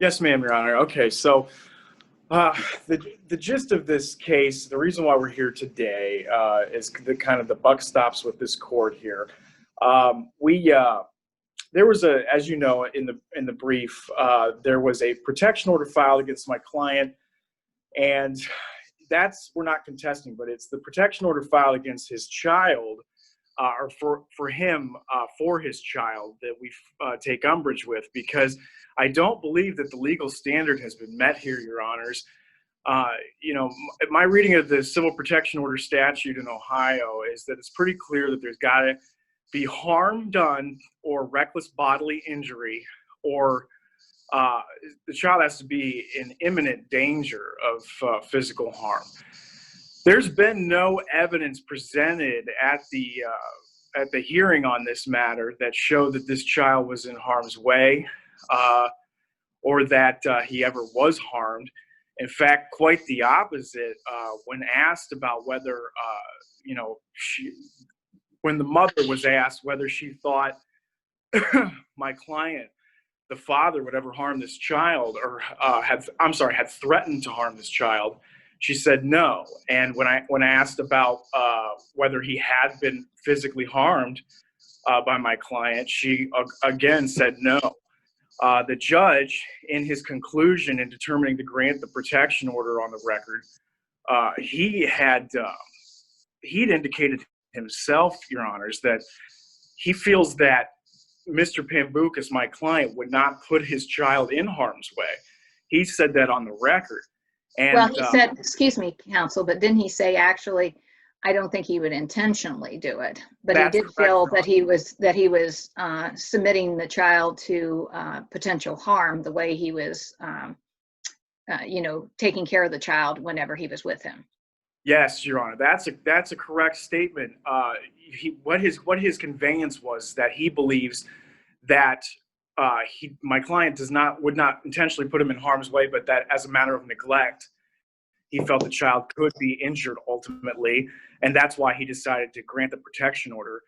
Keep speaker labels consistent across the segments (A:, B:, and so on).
A: Yes, ma'am, Your Honor. Okay, so the gist of this case, the reason why we're here today is the kind of the buck stops with this court here. We There was a, as you know, in the brief, there was a protection order filed against my client, and that's, we're not contesting, but it's the protection order filed against his child, or for him, for his child, that we take umbrage with, because I don't believe that the legal standard has been met here, Your Honors. My reading of the Civil Protection Order statute in Ohio is that it's pretty clear that there's got to be harm done or reckless bodily injury, or the child has to be in imminent danger of physical harm. There's been no evidence presented at the hearing on this matter that showed that this child was in harm's way, or that he ever was harmed. In fact, quite the opposite. When asked about whether, when the mother was asked whether she thought my client, the father, would ever harm this child, or had threatened to harm this child, she said no. And when I asked about whether he had been physically harmed by my client, she again said no. The judge, in his conclusion in determining to grant the protection order on the record, he'd indicated himself, Your Honors, that he feels that Mr. Pambukas, my client, would not put his child in harm's way. He said that on the record. And,
B: well, he said, excuse me, counsel, but didn't he say, actually, I don't think he would intentionally do it, but he did feel that he was submitting the child to potential harm the way he was, taking care of the child whenever he was with him.
A: Yes, Your Honor, that's a correct statement. What his conveyance was that he believes that my client would not intentionally put him in harm's way, but that as a matter of neglect, he felt the child could be injured ultimately, and that's why he decided to grant the protection order.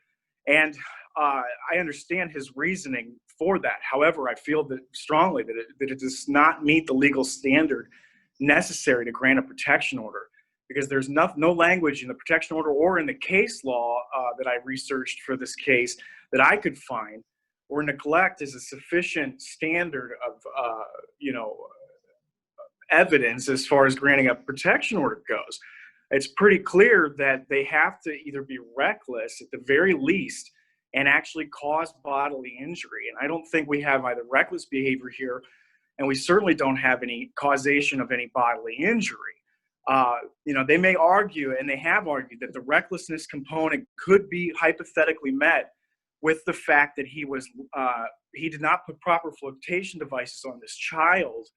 A: And I understand his reasoning for that. However, I feel that strongly that it does not meet the legal standard necessary to grant a protection order, because there's no language in the protection order or in the case law that I researched for this case that I could find where neglect is a sufficient standard of evidence as far as granting a protection order goes. It's pretty clear that they have to either be reckless at the very least and actually cause bodily injury. And I don't think we have either reckless behavior here, and we certainly don't have any causation of any bodily injury. They may argue, and they have argued, that the recklessness component could be hypothetically met with the fact that he did not put proper flotation devices on this child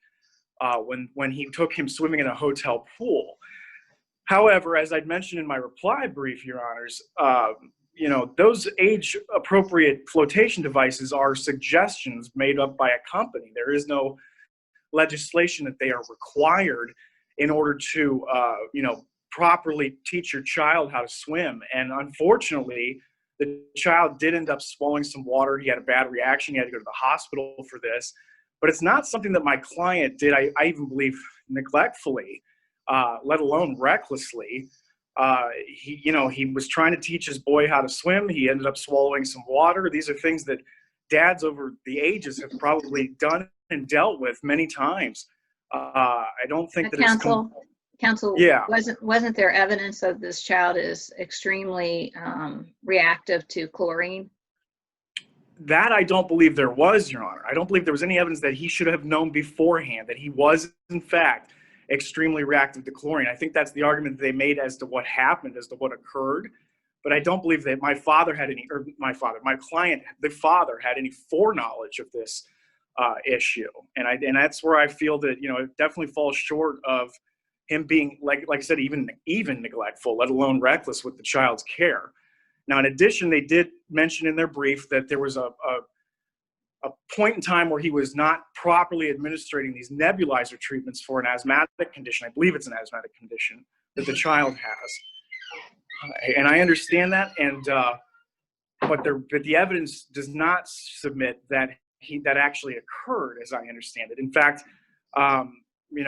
A: when he took him swimming in a hotel pool. However, as I'd mentioned in my reply brief, Your Honors, those age-appropriate flotation devices are suggestions made up by a company. There is no legislation that they are required in order to, properly teach your child how to swim. And unfortunately, the child did end up swallowing some water. He had a bad reaction. He had to go to the hospital for this. But it's not something that my client did, I even believe, neglectfully, let alone recklessly. He was trying to teach his boy how to swim. He ended up swallowing some water. These are things that dads over the ages have probably done and dealt with many times. I don't think that
B: Counsel,
A: yeah.
B: Wasn't there evidence that this child is extremely reactive to chlorine?
A: That I don't believe there was, Your Honor. I don't believe there was any evidence that he should have known beforehand that he was, in fact, extremely reactive to chlorine. I think that's the argument that they made as to what happened, as to what occurred. But I don't believe that my client, the father, had any foreknowledge of this issue. And that's where I feel that, it definitely falls short of him being, like I said, even neglectful, let alone reckless with the child's care. Now, in addition, they did mention in their brief that there was a point in time where he was not properly administering these nebulizer treatments for an asthmatic condition. I believe it's an asthmatic condition that the child has. And I understand that, but the evidence does not submit that that actually occurred, as I understand it. In fact,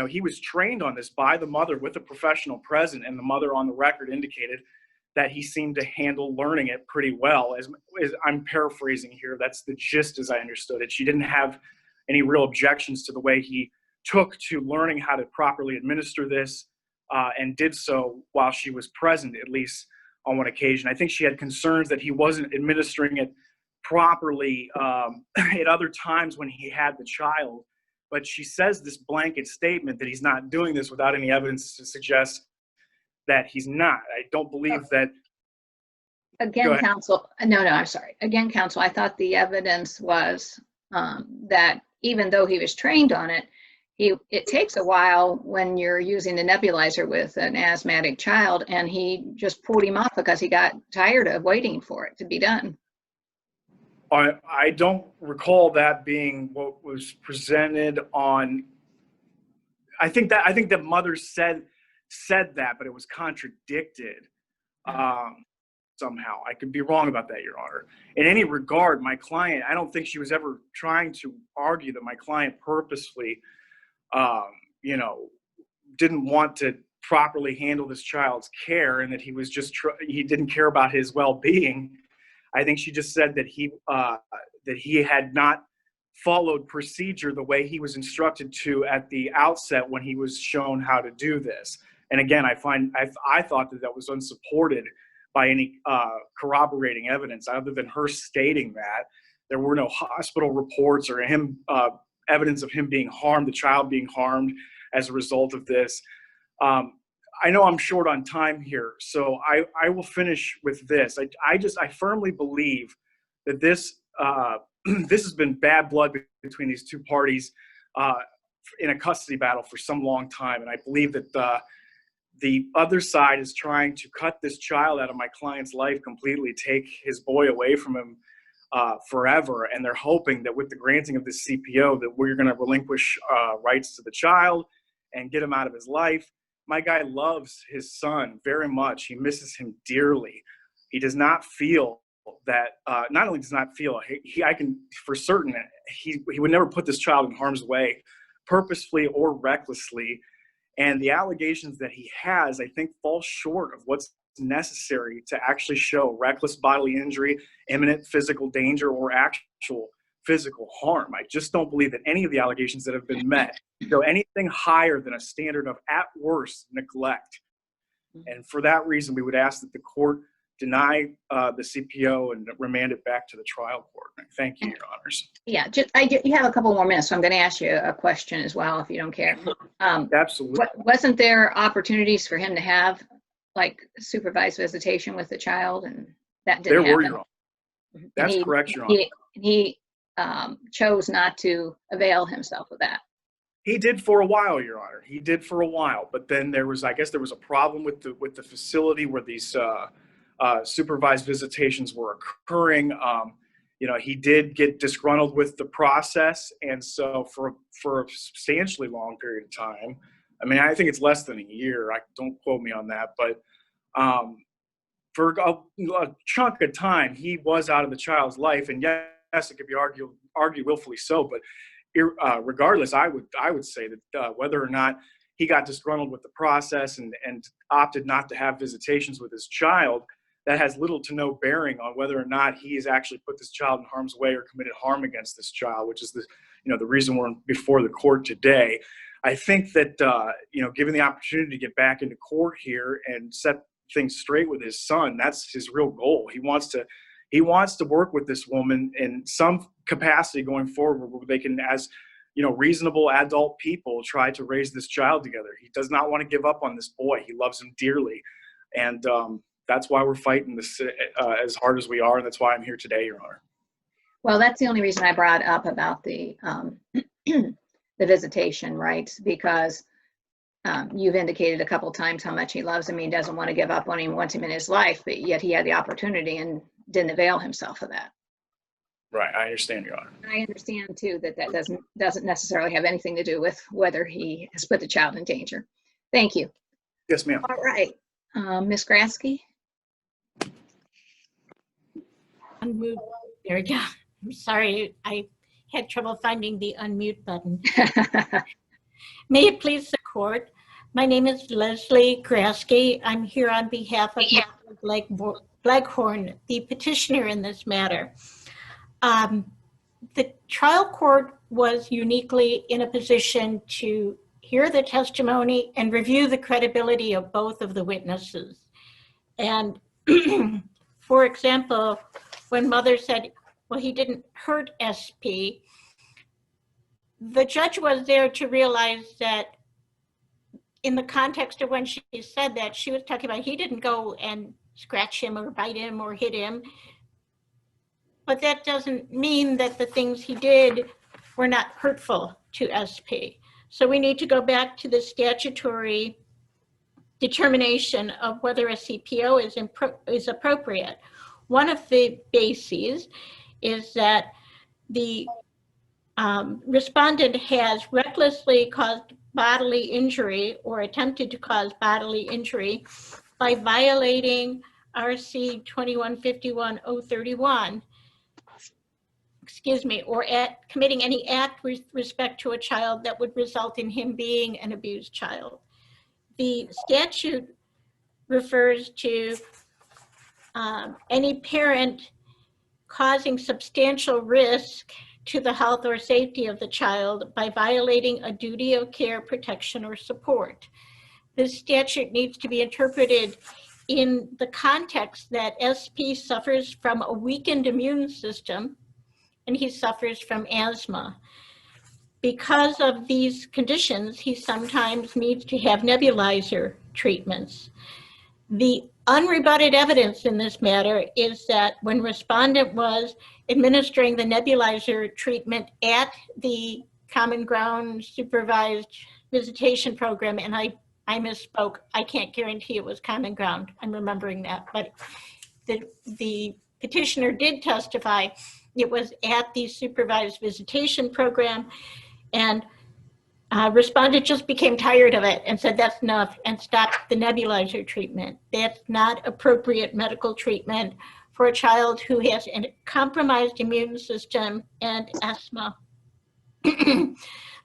A: he was trained on this by the mother with a professional present, and the mother on the record indicated that he seemed to handle learning it pretty well. As I'm paraphrasing here, that's the gist as I understood it. She didn't have any real objections to the way he took to learning how to properly administer this, and did so while she was present, at least on one occasion. I think she had concerns that he wasn't administering it properly at other times when he had the child. But she says this blanket statement that he's not doing this without any evidence to suggest that he's not. I don't believe that.
B: Again, counsel, no, I'm sorry. Again, counsel, I thought the evidence was that even though he was trained on it, it takes a while when you're using the nebulizer with an asthmatic child, and he just pulled him off because he got tired of waiting for it to be done.
A: I don't recall that being what was presented on. I think that mother said that, but it was contradicted somehow. I could be wrong about that, Your Honor. In any regard, my client, I don't think she was ever trying to argue that my client purposely, didn't want to properly handle this child's care, and that he was just he didn't care about his well-being. I think she just said that he had not followed procedure the way he was instructed to at the outset when he was shown how to do this. And again, I thought that was unsupported by any corroborating evidence other than her stating that. There were no hospital reports or evidence of him being harmed, the child being harmed as a result of this. I know I'm short on time here, so I will finish with this. I firmly believe that this this has been bad blood between these two parties in a custody battle for some long time, and I believe that the other side is trying to cut this child out of my client's life completely, take his boy away from him forever, and they're hoping that with the granting of this CPO that we're going to relinquish rights to the child and get him out of his life. My guy loves his son very much. He misses him dearly. He does not feel that, not only does not feel, I can for certain, he would never put this child in harm's way purposefully or recklessly. And the allegations that he has, I think, fall short of what's necessary to actually show reckless bodily injury, imminent physical danger, or actual physical harm. I just don't believe that any of the allegations that have been met show anything higher than a standard of, at worst, neglect. And for that reason, we would ask that the court deny the CPO and remand it back to the trial court. Thank you, Your Honors.
B: Yeah, you have a couple more minutes, so I'm going to ask you a question as well, if you don't care.
A: Absolutely.
B: Wasn't there opportunities for him to have like supervised visitation with the child, and that didn't happen?
A: There were, Your Honor. That's correct, Your Honor.
B: He chose not to avail himself of that.
A: He did for a while, Your Honor. He did for a while, but then there was a problem with the facility where these supervised visitations were occurring. He did get disgruntled with the process, and so for a substantially long period of time, I mean, I think it's less than a year. Don't quote me on that, but for a chunk of time, he was out of the child's life, and yes, it could be argued willfully so, but regardless, I would say that whether or not he got disgruntled with the process and opted not to have visitations with his child, that has little to no bearing on whether or not he has actually put this child in harm's way or committed harm against this child, which is the reason we're before the court today. I think that given the opportunity to get back into court here and set things straight with his son, that's his real goal. He wants to work with this woman in some capacity going forward where they can, as reasonable adult people, try to raise this child together. He does not want to give up on this boy. He loves him dearly. And that's why we're fighting this as hard as we are. And that's why I'm here today, Your Honor.
B: Well, that's the only reason I brought up about the the visitation rights, because you've indicated a couple times how much he loves him. He doesn't want to give up on him, wants him in his life, but yet he had the opportunity and didn't avail himself of that.
A: Right, I understand, Your Honor.
B: I understand too that doesn't necessarily have anything to do with whether he has put the child in danger. Thank you.
A: Yes, ma'am.
B: All right, Ms. Grasky.
C: Unmoved. There we go. I'm sorry. had trouble finding the unmute button. May it please the court. My name is Leslie Grasky. I'm here on behalf of Mr. Bleghorn, the petitioner in this matter. The trial court was uniquely in a position to hear the testimony and review the credibility of both of the witnesses. And for example, when mother said, well, he didn't hurt SP, the judge was there to realize that in the context of when she said that, she was talking about he didn't go and scratch him or bite him or hit him. But that doesn't mean that the things he did were not hurtful to SP. So we need to go back to the statutory determination of whether a CPO is appropriate. One of the bases is that the respondent has recklessly caused bodily injury or attempted to cause bodily injury by violating RC 2151-031, or committing any act with respect to a child that would result in him being an abused child. The statute refers to any parent causing substantial risk to the health or safety of the child by violating a duty of care, protection, or support. This statute needs to be interpreted in the context that SP suffers from a weakened immune system and he suffers from asthma. Because of these conditions, he sometimes needs to have nebulizer treatments. The unrebutted evidence in this matter is that when respondent was administering the nebulizer treatment at the Common Ground Supervised Visitation Program, and I misspoke, I can't guarantee it was Common Ground, I'm remembering that, but the petitioner did testify it was at the Supervised Visitation Program, and respondent just became tired of it and said that's enough and stopped the nebulizer treatment. That's not appropriate medical treatment for a child who has a compromised immune system and asthma.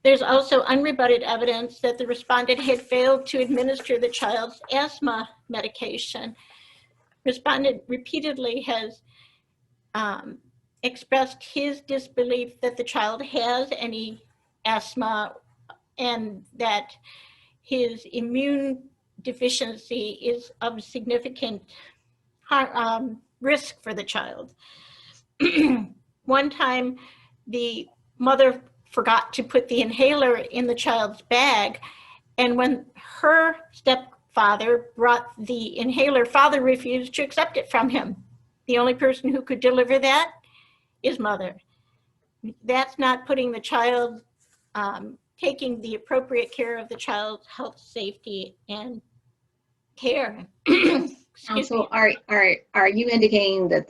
C: There's also unrebutted evidence that the respondent had failed to administer the child's asthma medication. Respondent repeatedly has expressed his disbelief that the child has any asthma and that his immune deficiency is of significant risk for the child. One time, the mother forgot to put the inhaler in the child's bag, and when her stepfather brought the inhaler, father refused to accept it from him. The only person who could deliver that is mother. That's not putting the child, taking the appropriate care of the child's health, safety, and care.
B: Counsel, are you indicating that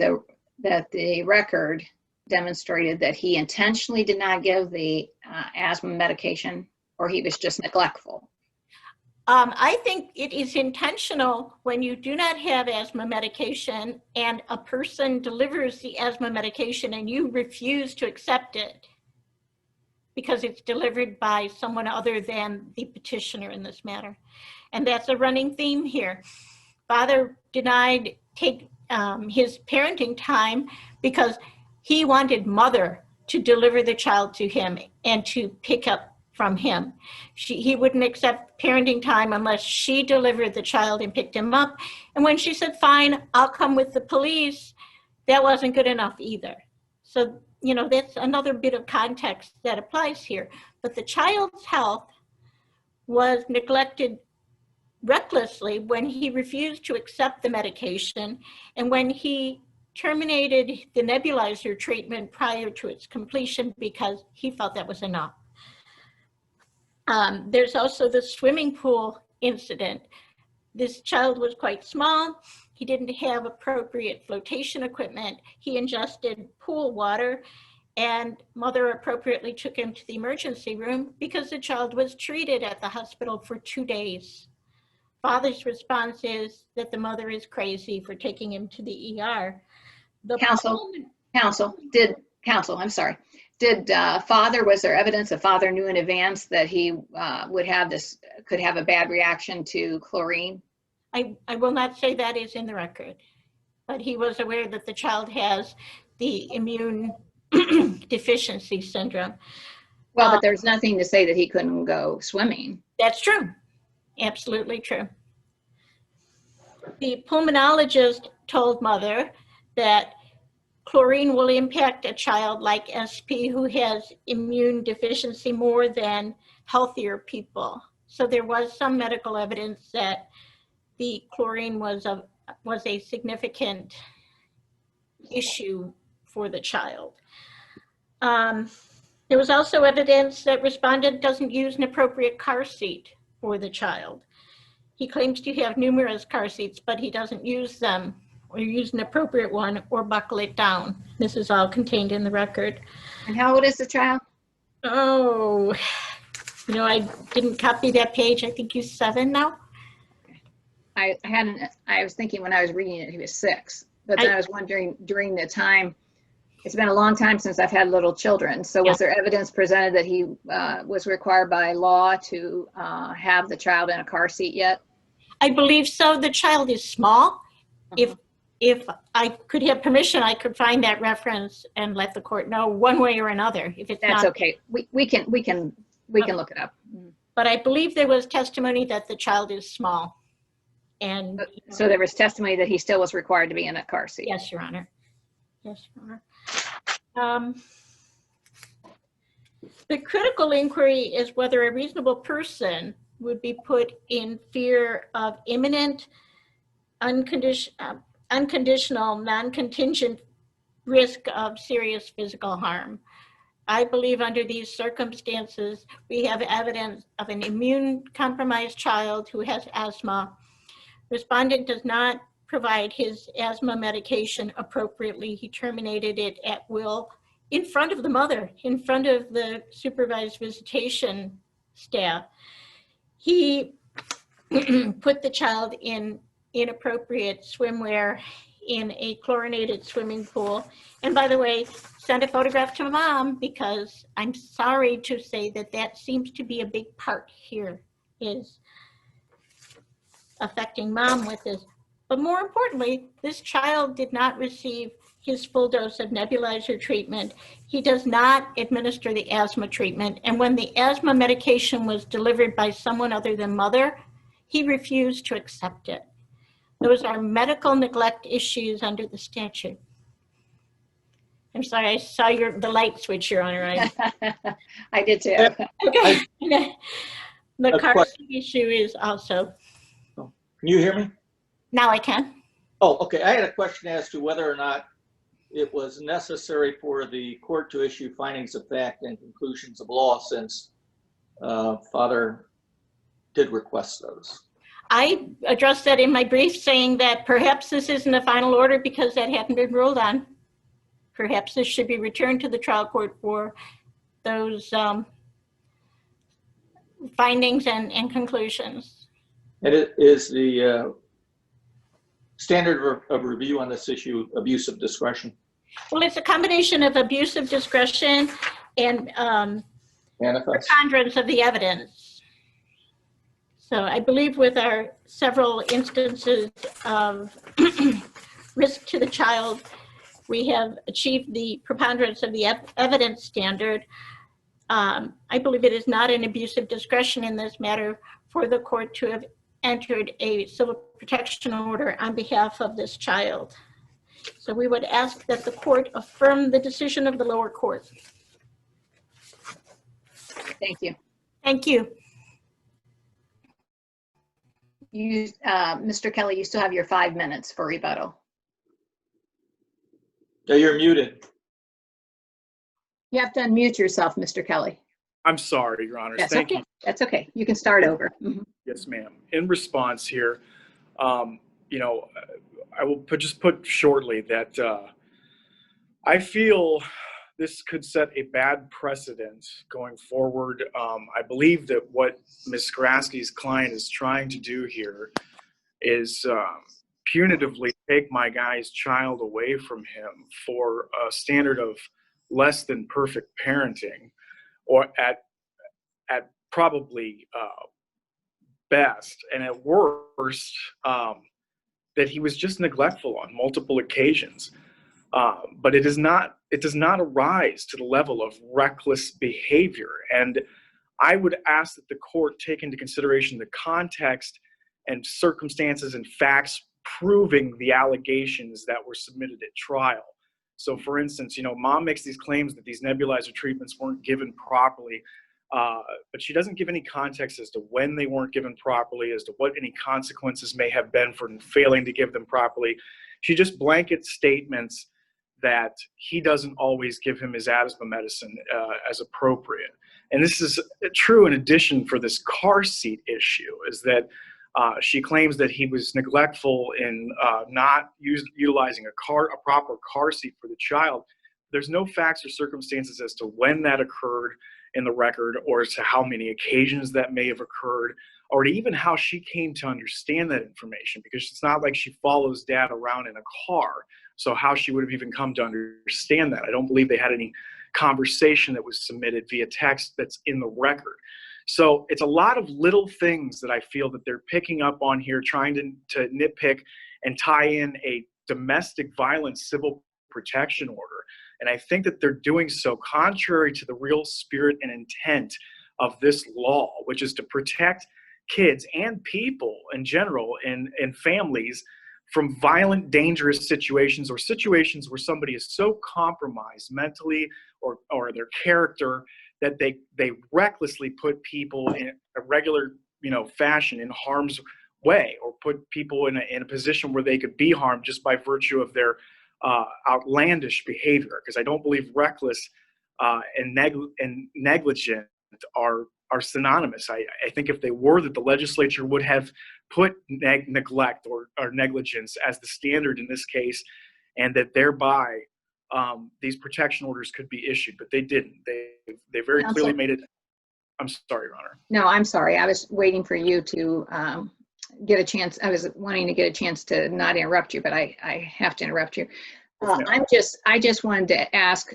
B: the record demonstrated that he intentionally did not give the asthma medication, or he was just neglectful?
C: I think it is intentional when you do not have asthma medication and a person delivers the asthma medication and you refuse to accept it because it's delivered by someone other than the petitioner in this matter. And that's a running theme here. Father denied take his parenting time because he wanted mother to deliver the child to him and to pick up from him. He wouldn't accept parenting time unless she delivered the child and picked him up. And when she said, fine, I'll come with the police, that wasn't good enough either. So, you know, that's another bit of context that applies here. But the child's health was neglected recklessly when he refused to accept the medication and when he terminated the nebulizer treatment prior to its completion because he felt that was enough. There's also the swimming pool incident. This child was quite small. He didn't have appropriate flotation equipment. He ingested pool water, and mother appropriately took him to the emergency room because the child was treated at the hospital for 2 days. Father's response is that the mother is crazy for taking him to the ER.
B: Counsel, I'm sorry. Was there evidence the father knew in advance that he could have a bad reaction to chlorine?
C: I will not say that is in the record, but he was aware that the child has the immune deficiency syndrome.
B: Well, but there's nothing to say that he couldn't go swimming.
C: That's true. Absolutely true. The pulmonologist told mother that chlorine will impact a child like SP who has immune deficiency more than healthier people. So there was some medical evidence that the chlorine was a significant issue for the child. There was also evidence that respondent doesn't use an appropriate car seat for the child. He claims to have numerous car seats, but he doesn't use them or use an appropriate one or buckle it down. This is all contained in the record.
B: And how old is the child?
C: Oh, I didn't copy that page. I think he's 7 now.
B: I was thinking when I was reading it, he was 6, but then I was wondering during the time, it's been a long time since I've had little children. So was there evidence presented that he was required by law to have the child in a car seat yet?
C: I believe so. The child is small. If I could have permission, I could find that reference and let the court know one way or another. If it's
B: That's
C: not,
B: okay. We can look it up.
C: but I believe there was testimony that the child is small. And
B: so there was testimony that he still was required to be in a car seat.
C: Yes, Your Honor. Yes, Your Honor. The critical inquiry is whether a reasonable person would be put in fear of imminent, unconditional, non-contingent risk of serious physical harm. I believe under these circumstances, we have evidence of an immune-compromised child who has asthma. Respondent does not provide his asthma medication appropriately. He terminated it at will in front of the mother, in front of the supervised visitation staff. He put the child in inappropriate swimwear in a chlorinated swimming pool. And by the way, send a photograph to mom, because I'm sorry to say that seems to be a big part here, is affecting mom with this. But more importantly, this child did not receive his full dose of nebulizer treatment. He does not administer the asthma treatment. And when the asthma medication was delivered by someone other than mother, he refused to accept it. Those are medical neglect issues under the statute. I'm sorry, I saw the light switch, Your Honor.
B: I did too.
C: Okay. The car seat issue is also.
D: Can you hear me?
C: Now I can.
D: Oh, okay. I had a question as to whether or not it was necessary for the court to issue findings of fact and conclusions of law, since Father did request those.
C: I addressed that in my brief, saying that perhaps this isn't a final order because that hadn't been ruled on. Perhaps this should be returned to the trial court for those findings and conclusions.
D: And it is the standard of review on this issue abuse of discretion?
C: Well, it's a combination of abuse of discretion and preponderance of the evidence. So I believe with our several instances of risk to the child, we have achieved the preponderance of the evidence standard. I believe it is not an abuse of discretion in this matter for the court to have entered a civil protection order on behalf of this child. So we would ask that the court affirm the decision of the lower court.
B: Thank you.
C: Thank you.
B: Mr. Kelly, you still have your 5 minutes for rebuttal.
D: Yeah, you're muted.
B: You have to unmute yourself, Mr. Kelly.
A: I'm sorry, Your Honors.
B: That's
A: Thank
B: okay.
A: you.
B: That's okay. You can start over.
A: Yes, ma'am. In response here, I will just put shortly that I feel this could set a bad precedent going forward. I believe that what Ms. Grasky's client is trying to do here is punitively take my guy's child away from him for a standard of less than perfect parenting, or at probably best, and at worst, that he was just neglectful on multiple occasions. But it does not arise to the level of reckless behavior. And I would ask that the court take into consideration the context and circumstances and facts proving the allegations that were submitted at trial. So, for instance, mom makes these claims that these nebulizer treatments weren't given properly, but she doesn't give any context as to when they weren't given properly, as to what any consequences may have been for failing to give them properly. She just blankets statements that he doesn't always give him his asthma medicine as appropriate. And this is true in addition for this car seat issue, is that she claims that he was neglectful in not utilizing a proper car seat for the child. There's no facts or circumstances as to when that occurred in the record, or as to how many occasions that may have occurred, or to even how she came to understand that information, because it's not like she follows dad around in a car. So how she would have even come to understand that. I don't believe they had any conversation that was submitted via text that's in the record. So it's a lot of little things that I feel that they're picking up on here, trying to nitpick and tie in a domestic violence civil protection order. And I think that they're doing so contrary to the real spirit and intent of this law, which is to protect kids and people in general and families from violent, dangerous situations, or situations where somebody is so compromised mentally or their character that they recklessly put people in a regular fashion in harm's way, or put people in a position where they could be harmed just by virtue of their outlandish behavior. Because I don't believe reckless and negligent are synonymous. I think if they were, that the legislature would have put neglect or negligence as the standard in this case, and that thereby these protection orders could be issued, but they didn't. They very clearly made it. I'm sorry, Your Honor.
B: No, I'm sorry. I was waiting for you to get a chance. I was wanting to get a chance to not interrupt you, but I have to interrupt you. I just wanted to ask,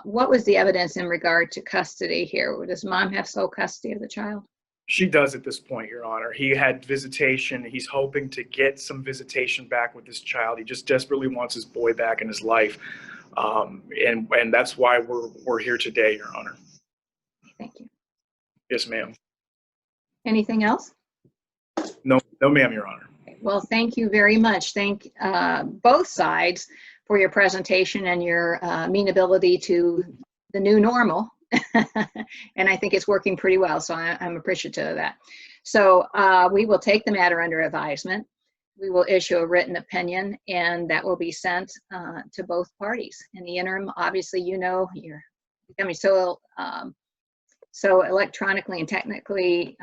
B: what was the evidence in regard to custody here? Does mom have sole custody of the child?
A: She does at this point, Your Honor. He had visitation. He's hoping to get some visitation back with his child. He just desperately wants his boy back in his life. And that's why we're here today, Your Honor.
B: Thank you.
A: Yes, ma'am.
B: Anything else?
A: No, ma'am, Your Honor.
B: Well, thank you very much. Thank both sides for your presentation and your amenability to the new normal. And I think it's working pretty well, so I'm appreciative of that. So we will take the matter under advisement. We will issue a written opinion, and that will be sent to both parties. In the interim, obviously, you're becoming so electronically and technically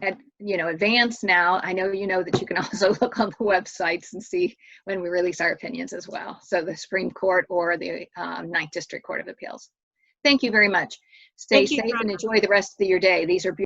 B: advanced now. I know that you can also look on the websites and see when we release our opinions as well. So the Supreme Court or the 9th District Court of Appeals. Thank you very much. Stay safe and enjoy the rest of your day. These are beautiful.